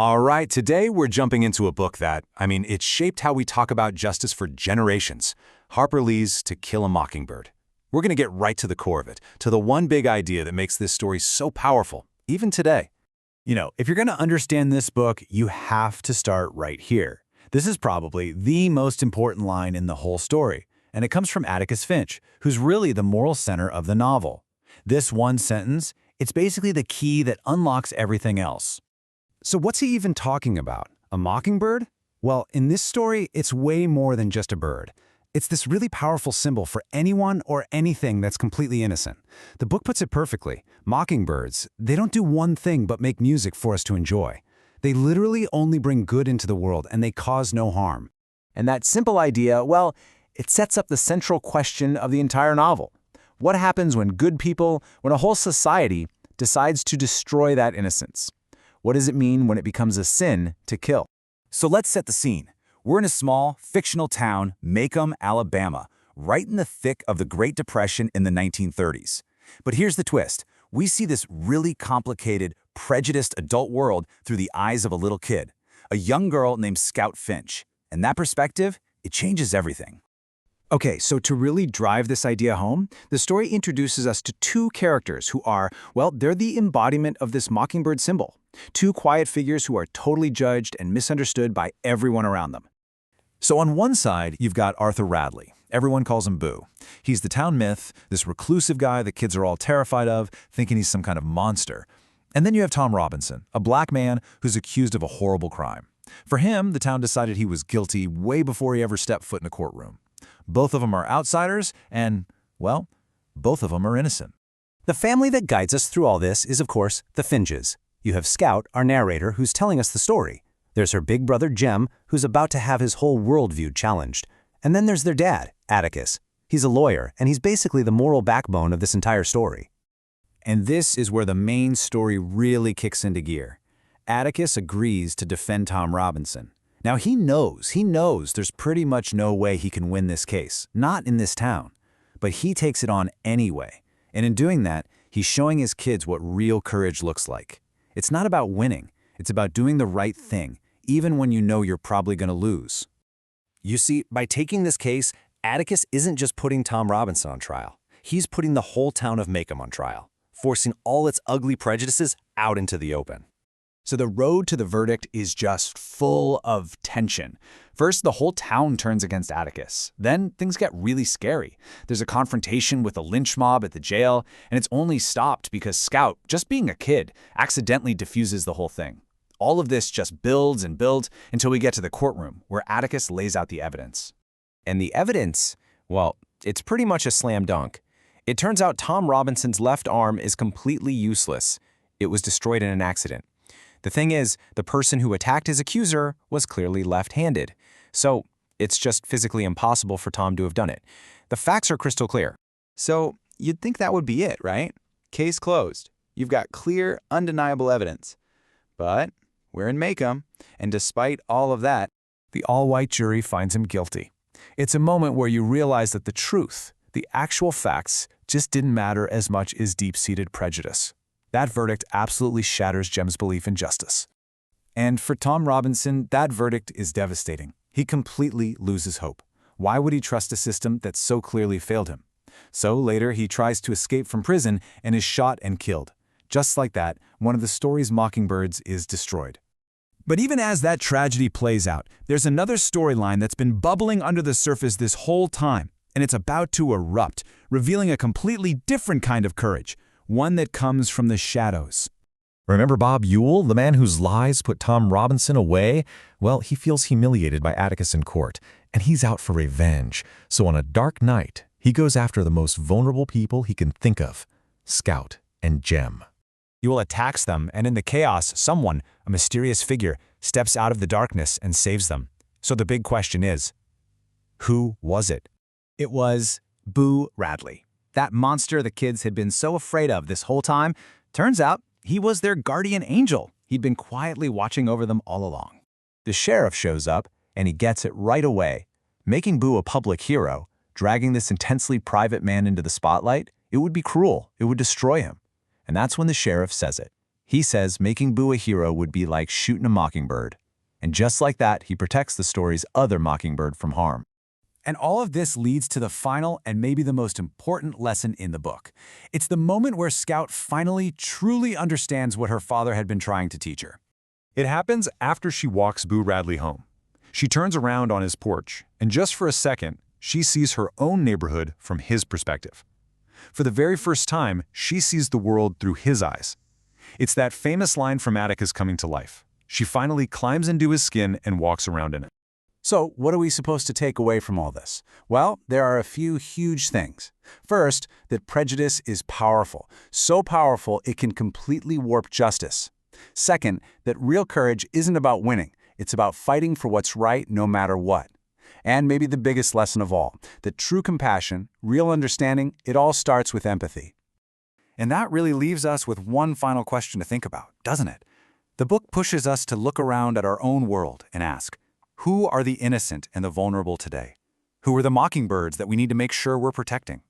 All right, today we're jumping into a book it shaped how we talk about justice for generations. Harper Lee's To Kill a Mockingbird. We're going to get right to the core of it, to the one big idea that makes this story so powerful, even today. If you're going to understand this book, you have to start right here. This is probably the most important line in the whole story, and it comes from Atticus Finch, who's really the moral center of the novel. This one sentence, it's basically the key that unlocks everything else. So what's he even talking about? A mockingbird? Well, in this story, it's way more than just a bird. It's this really powerful symbol for anyone or anything that's completely innocent. The book puts it perfectly. Mockingbirds, they don't do one thing but make music for us to enjoy. They literally only bring good into the world, and they cause no harm. And that simple idea, well, it sets up the central question of the entire novel. What happens when good people, when a whole society, decides to destroy that innocence? What does it mean when it becomes a sin to kill? So let's set the scene. We're in a small, fictional town, Macomb, Alabama, right in the thick of the Great Depression in the 1930s. But here's the twist. We see this really complicated, prejudiced adult world through the eyes of a little kid, a young girl named Scout Finch. And that perspective, it changes everything. Okay, so to really drive this idea home, the story introduces us to two characters who are, well, they're the embodiment of this mockingbird symbol. Two quiet figures who are totally judged and misunderstood by everyone around them. So on one side, you've got Arthur Radley. Everyone calls him Boo. He's the town myth, this reclusive guy the kids are all terrified of, thinking he's some kind of monster. And then you have Tom Robinson, a black man who's accused of a horrible crime. For him, the town decided he was guilty way before he ever stepped foot in a courtroom. Both of them are outsiders, and, well, both of them are innocent. The family that guides us through all this is, of course, the Finches. You have Scout, our narrator, who's telling us the story. There's her big brother, Jem, who's about to have his whole worldview challenged. And then there's their dad, Atticus. He's a lawyer, and he's basically the moral backbone of this entire story. And this is where the main story really kicks into gear. Atticus agrees to defend Tom Robinson. Now he knows there's pretty much no way he can win this case, not in this town. But he takes it on anyway. And in doing that, he's showing his kids what real courage looks like. It's not about winning. It's about doing the right thing, even when you know you're probably going to lose. You see, by taking this case, Atticus isn't just putting Tom Robinson on trial. He's putting the whole town of Macomb on trial, forcing all its ugly prejudices out into the open. So the road to the verdict is just full of tension. First, the whole town turns against Atticus. Then things get really scary. There's a confrontation with a lynch mob at the jail, and it's only stopped because Scout, just being a kid, accidentally diffuses the whole thing. All of this just builds and builds until we get to the courtroom, where Atticus lays out the evidence. And the evidence, well, it's pretty much a slam dunk. It turns out Tom Robinson's left arm is completely useless. It was destroyed in an accident. The thing is, the person who attacked his accuser was clearly left-handed. So it's just physically impossible for Tom to have done it. The facts are crystal clear. So you'd think that would be it, right? Case closed. You've got clear, undeniable evidence. But we're in Macomb, and despite all of that, The all-white jury finds him guilty. It's a moment where you realize that the truth, the actual facts, just didn't matter as much as deep-seated prejudice. That verdict absolutely shatters Jem's belief in justice. And for Tom Robinson, that verdict is devastating. He completely loses hope. Why would he trust a system that so clearly failed him? So later, he tries to escape from prison and is shot and killed. Just like that, one of the story's mockingbirds is destroyed. But even as that tragedy plays out, there's another storyline that's been bubbling under the surface this whole time, and it's about to erupt, revealing a completely different kind of courage, one that comes from the shadows. Remember Bob Ewell, the man whose lies put Tom Robinson away? Well, he feels humiliated by Atticus in court, and he's out for revenge. So on a dark night, he goes after the most vulnerable people he can think of, Scout and Jem. Ewell attacks them, and in the chaos, someone, a mysterious figure, steps out of the darkness and saves them. So the big question is, who was it? It was Boo Radley. That monster the kids had been so afraid of this whole time. Turns out he was their guardian angel. He'd been quietly watching over them all along. The sheriff shows up, and he gets it right away. Making Boo a public hero, dragging this intensely private man into the spotlight, it would be cruel. It would destroy him. And that's when the sheriff says it. He says making Boo a hero would be like shooting a mockingbird. And just like that, he protects the story's other mockingbird from harm. And all of this leads to the final and maybe the most important lesson in the book. It's the moment where Scout finally truly understands what her father had been trying to teach her. It happens after she walks Boo Radley home. She turns around on his porch, and just for a second, she sees her own neighborhood from his perspective. For the very first time, she sees the world through his eyes. It's that famous line from Atticus coming to life. She finally climbs into his skin and walks around in it. So, what are we supposed to take away from all this? Well, there are a few huge things. First, that prejudice is powerful. So powerful it can completely warp justice. Second, that real courage isn't about winning. It's about fighting for what's right no matter what. And maybe the biggest lesson of all, that true compassion, real understanding, it all starts with empathy. And that really leaves us with one final question to think about, doesn't it? The book pushes us to look around at our own world and ask, who are the innocent and the vulnerable today? Who are the mockingbirds that we need to make sure we're protecting?